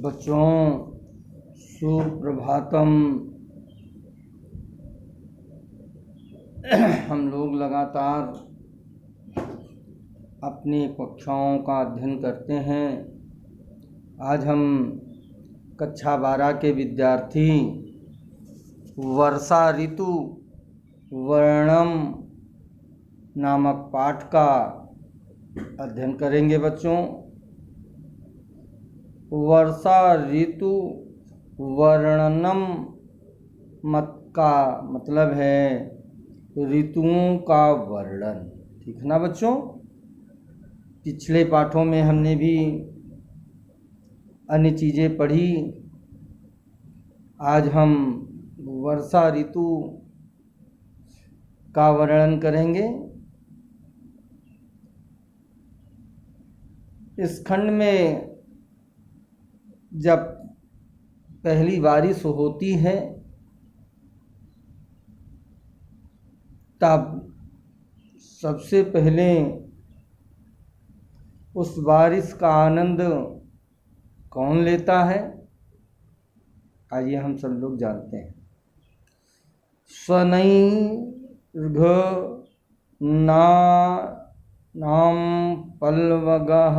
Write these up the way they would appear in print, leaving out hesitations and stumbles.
बच्चों, सुप्रभातम। हम लोग लगातार अपनी कक्षाओं का अध्ययन करते हैं। आज हम कक्षा 12 के विद्यार्थी वर्षा ऋतु वर्णम नामक पाठ का अध्ययन करेंगे। बच्चों, वर्षा ऋतु वर्णनम मत का मतलब है ऋतुओं का वर्णन। ठीक है ना बच्चों? पिछले पाठों में हमने भी अन्य चीज़ें पढ़ी। आज हम वर्षा ऋतु का वर्णन करेंगे। इस खंड में जब पहली बारिश होती है तब सबसे पहले उस बारिश का आनंद कौन लेता है? आइए हम सब लोग जानते हैं। स्वनैर्घ नाम पल्वगः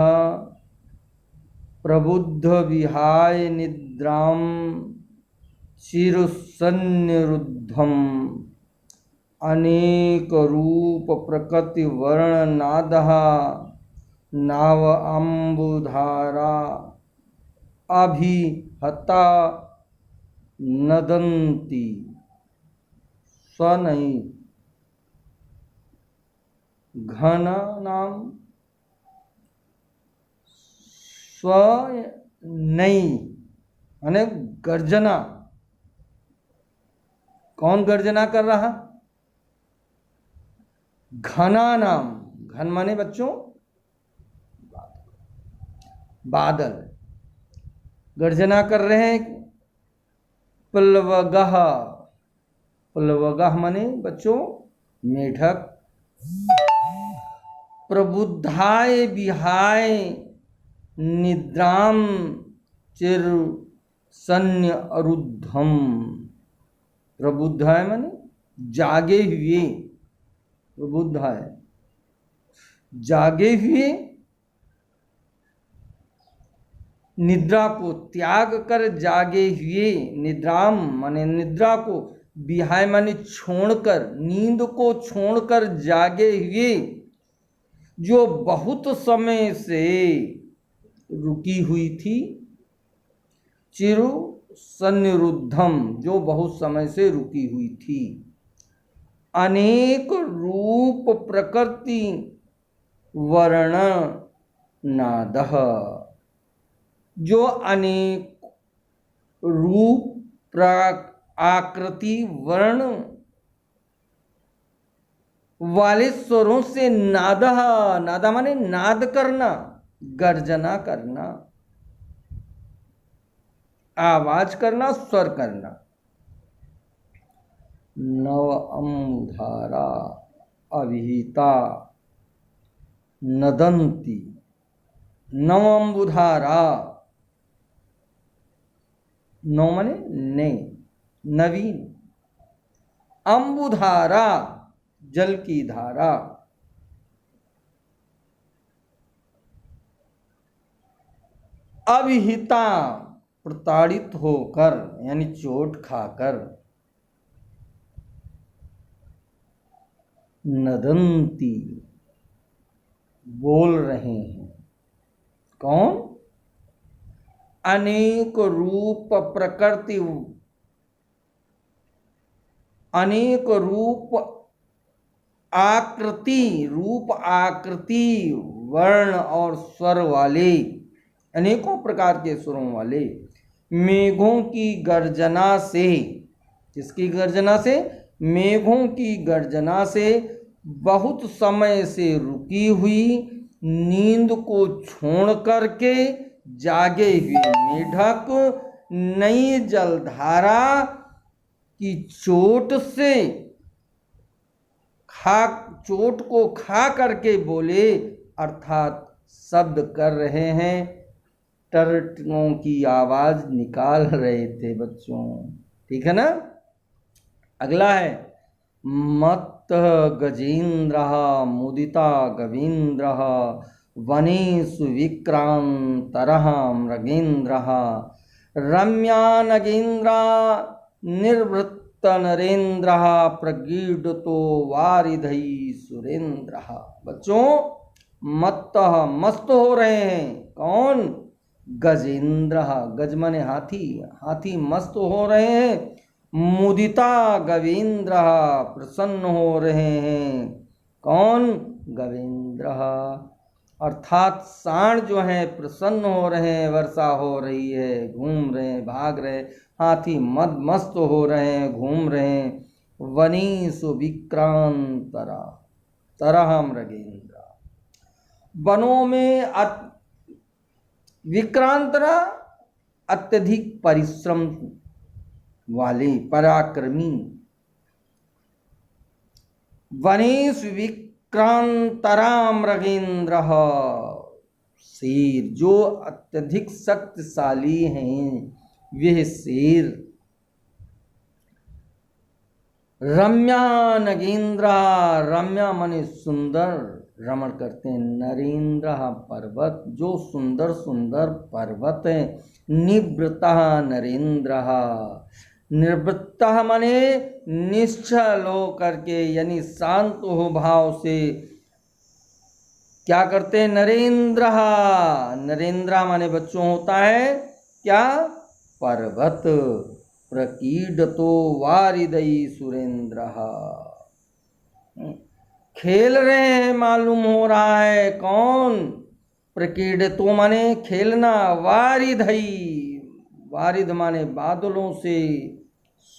प्रबुद्ध विहाय निद्रां चिरुसन्निरुद्धम् अनेक रूप प्रकृति वर्ण नादः नाव अम्बुधारा अभिहता नदन्ति। स्वनै घन नाम स्वनै माने गर्जना। कौन गर्जना कर रहा? घना नाम, घन माने बच्चों बादल गर्जना कर रहे हैं। प्लवगः, प्लवगः माने बच्चों मेढक। प्रबुद्धाय विहाय निद्राम चिर सन्य अरुद्धम। प्रबुद्ध है माने जागे हुए, प्रबुद्ध है जागे हुए, निद्रा को त्याग कर जागे हुए। निद्राम माने निद्रा को, विहाय माने छोड़कर, नींद को छोड़कर जागे हुए, जो बहुत समय से रुकी हुई थी। चिरु सन्निरुद्धम, जो बहुत समय से रुकी हुई थी। अनेक रूप प्रकृति वर्ण नादः, जो अनेक रूप आकृति वर्ण वाले स्वरों से नादः, नादा माने नाद करना, गर्जना करना, आवाज करना, स्वर करना। नव अम्बुधारा अभिहिता नदन्ति। नव अम्बुधारा, नौ माने ने, नवीन। अम्बुधारा जल की धारा। अभिहिता प्रताड़ित होकर यानी चोट खाकर। नदन्ति बोल रहे हैं। कौन? अनेक रूप प्रकृति, अनेक रूप आकृति, रूप आकृति वर्ण और स्वर वाले, अनेकों प्रकार के स्वरों वाले मेघों की गर्जना से। किसकी गर्जना से? मेघों की गर्जना से बहुत समय से रुकी हुई, नींद को छोड़ करके जागे हुए मेढक नई जलधारा की चोट को खा करके बोले अर्थात शब्द कर रहे हैं, टर्टनों की आवाज निकाल रहे थे बच्चों। ठीक है ना। अगला है मत्त गजेन्द्रः मुदिता गवीन्द्रः वनेषु विक्रान्तरः मृगेन्द्रः रम्या नगेन्द्रा निर्वृत्तनरेन्द्रः प्रगीडतो वारिधि सुरेन्द्रः। बच्चों, मत्त मस्त हो रहे हैं कौन? गजेन्द्र, गज माने हाथी, हाथी मस्त हो रहे हैं। मुदिता गवेंद्र, प्रसन्न हो रहे हैं कौन? गवेंद्र, अर्थात सांड जो हैं प्रसन्न हो रहे हैं, वर्षा हो रही है, घूम रहे हैं, भाग रहे हैं। हाथी मद मस्त हो रहे हैं, घूम रहे हैं। वनीषु विक्रांतरा तरह मृगेन्द्र, वनों में विक्रांतरा अत्यधिक परिश्रम वाले पराक्रमी। वनेषु विक्रांतरा मृगेन्द्र, शेर जो अत्यधिक शक्तिशाली हैं वह शेर। रम्या नगेन्द्र, रम्या माने सुंदर, रमण करते हैं। नरेंद्र पर्वत, जो सुंदर सुंदर पर्वत हैं। निवृत्तः नरेंद्र, निवृत्त माने निश्चल हो करके, यानी शांत हो भाव से क्या करते हैं? नरेंद्र, नरेंद्र माने बच्चों होता है क्या? पर्वत। प्रकीडतो वारिदई सुरेंद्र, खेल रहे हैं मालूम हो रहा है कौन? प्रकीडतो माने खेलना, वारिधई, वारिद माने बादलों से,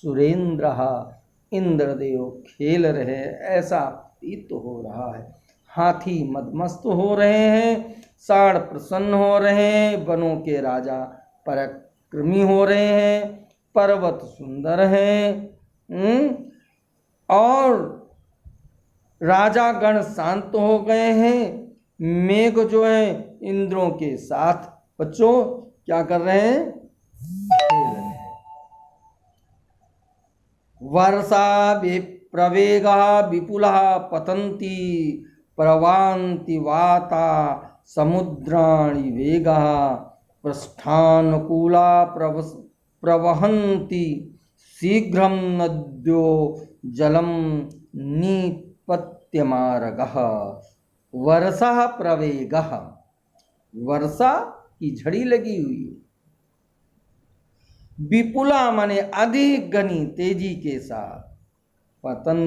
सुरेंद्र इंद्रदेव खेल रहे, ऐसा प्रतीत हो रहा है। हाथी मदमस्त हो रहे हैं, सांड प्रसन्न हो रहे हैं, वनों के राजा पराक्रमी हो रहे हैं, पर्वत सुंदर हैं और राजा गण शांत हो गए हैं। मेघ जो है इंद्रों के साथ बच्चों क्या कर रहे हैं? खेल रहे हैं। वर्षा प्रवेगा विपुला पतंती प्रवान्ति वाता समुद्राणि वेगा पृष्ठानुकूला प्रवहन्ति शीघ्रं नद्यो जलम निपत्यमार्गः। वर्षा प्रवेगः, वर्षा की झड़ी लगी हुई है। विपुला माने अधिक घनी तेजी के साथ, पतन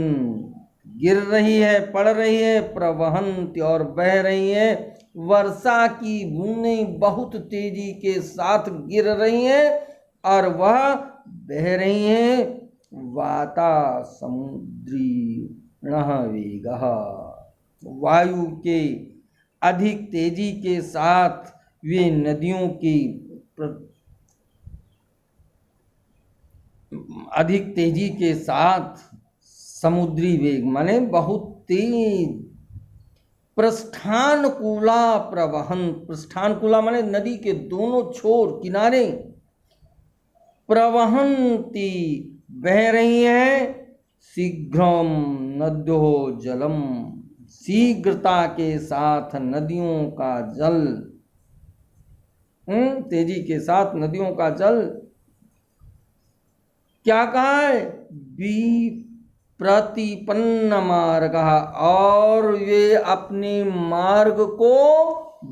गिर रही है, पड़ रही है, प्रवहंती और बह रही है। वर्षा की बूंदें बहुत तेजी के साथ गिर रही हैं और वह बह रही हैं। वाता समुद्री वेगः, वायु के अधिक तेजी के साथ वे नदियों की अधिक तेजी के साथ समुद्री वेग माने बहुत तेज। पृष्ठानुकूला प्रवहन, पृष्ठानुकूला माने नदी के दोनों छोर किनारे, प्रवहंती बह रही हैं। शीघ्रम नद्यो जलम, शीघ्रता के साथ नदियों का जल, तेजी के साथ नदियों का जल क्या कहा है? प्रतिपन्न मार्ग, और वे अपने मार्ग को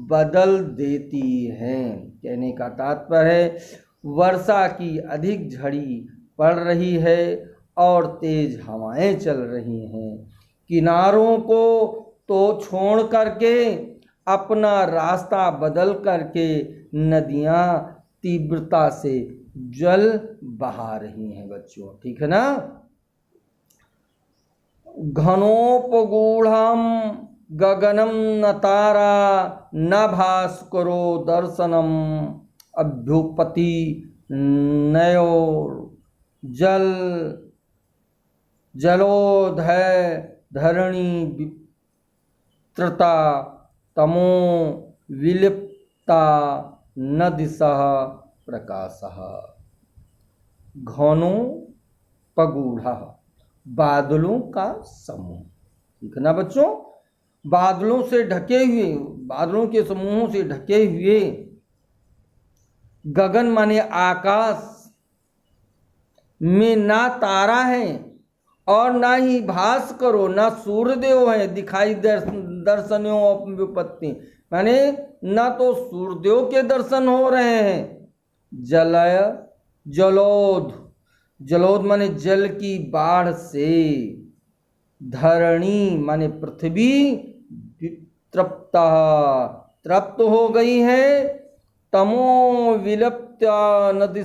बदल देती हैं। कहने का तात्पर्य है वर्षा की अधिक झड़ी पड़ रही है और तेज हवाएं चल रही हैं। किनारों को तो छोड़ करके अपना रास्ता बदल करके नदियां तीव्रता से जल बहा रही हैं बच्चों। ठीक है ना। घनोपगूढ़म गगनम न तारा न भास्करो दर्शनम अभ्युपति नयो जल जलोधय धरणी वित्रता तमो विलिप्ता न दिशः प्रकाशः। घनो पगूढ़ा, बादलों का समूह। ठीक है ना बच्चों, बादलों से ढके हुए, बादलों के समूहों से ढके हुए गगन माने आकाश में ना तारा है और ना ही भास्करो, ना सूर्यदेव है दिखाई दर्शनों व्युपत्ति, माने ना तो सूर्यदेव के दर्शन हो रहे हैं। जलय जलोध, जलोध माने जल की बाढ़ से, धरणी माने पृथ्वी तृप्ता, तृप्त हो गई है। तमो विलप्त्या नदि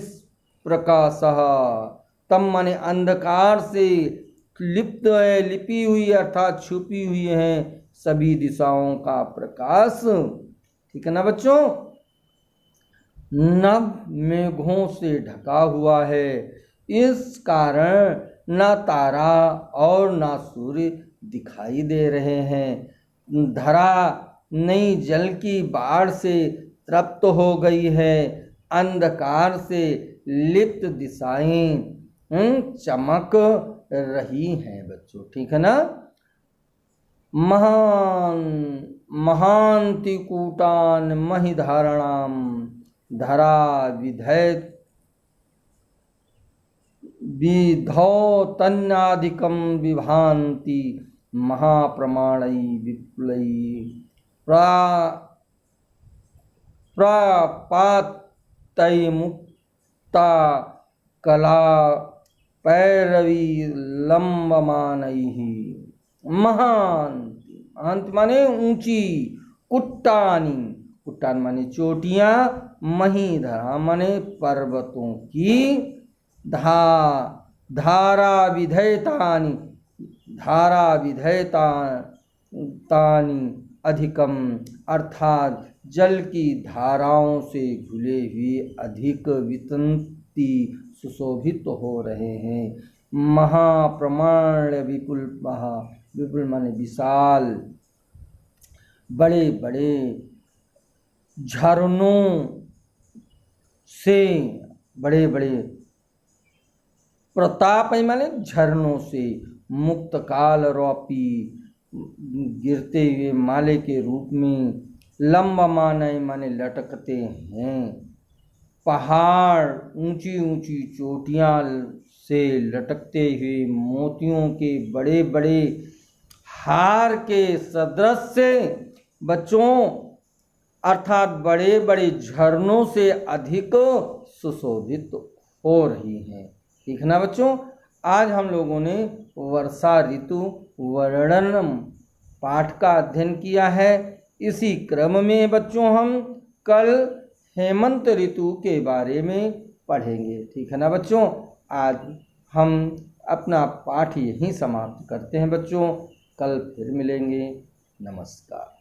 प्रकाशः, तम माने अंधकार से लिप्त है, लिपी हुई अर्थात छुपी हुई है सभी दिशाओं का प्रकाश। ठीक है ना बच्चों, नभ मेघों से ढका हुआ है, इस कारण ना तारा और ना सूर्य दिखाई दे रहे हैं। धरा नई जल की बाढ़ से तृप्त हो गई है, अंधकार से लिप्त दिशाएं चमक रही हैं बच्चों। ठीक है ना। महान महांति कूटान महिधारणाम धरा विधैत विधौतन्याधिकम विभांति महाप्रमाणै विपुलै प्रापातै मुक्ता कला पैरवी लंबमानैः। महांति, महांति माने ऊंची, कुट्टानी, कुट्टान माने चोटियां, महीधरा माने पर्वतों की, धारा विधेयतानि, धारा विधेयतानि अधिकम, अर्थात जल की धाराओं से घुले हुए अधिक वितंती सुशोभित हो रहे हैं। महाप्रमाण विपुल, महा विपुल माने विशाल, बड़े बड़े झरनों से, बड़े बड़े प्रताप माने झरनों से, मुक्त काल रोपी गिरते हुए माले के रूप में, लंबमान माने लटकते हैं। पहाड़ ऊंची ऊंची चोटियां से लटकते हुए मोतियों के बड़े बड़े हार के सदृश से बच्चों, अर्थात बड़े बड़े झरनों से अधिक सुशोभित हो रही हैं। ठीक है ना बच्चों, आज हम लोगों ने वर्षा ऋतु वर्णन पाठ का अध्ययन किया है। इसी क्रम में बच्चों हम कल हेमंत ऋतु के बारे में पढ़ेंगे। ठीक है ना बच्चों, आज हम अपना पाठ यहीं समाप्त करते हैं बच्चों, कल फिर मिलेंगे। नमस्कार।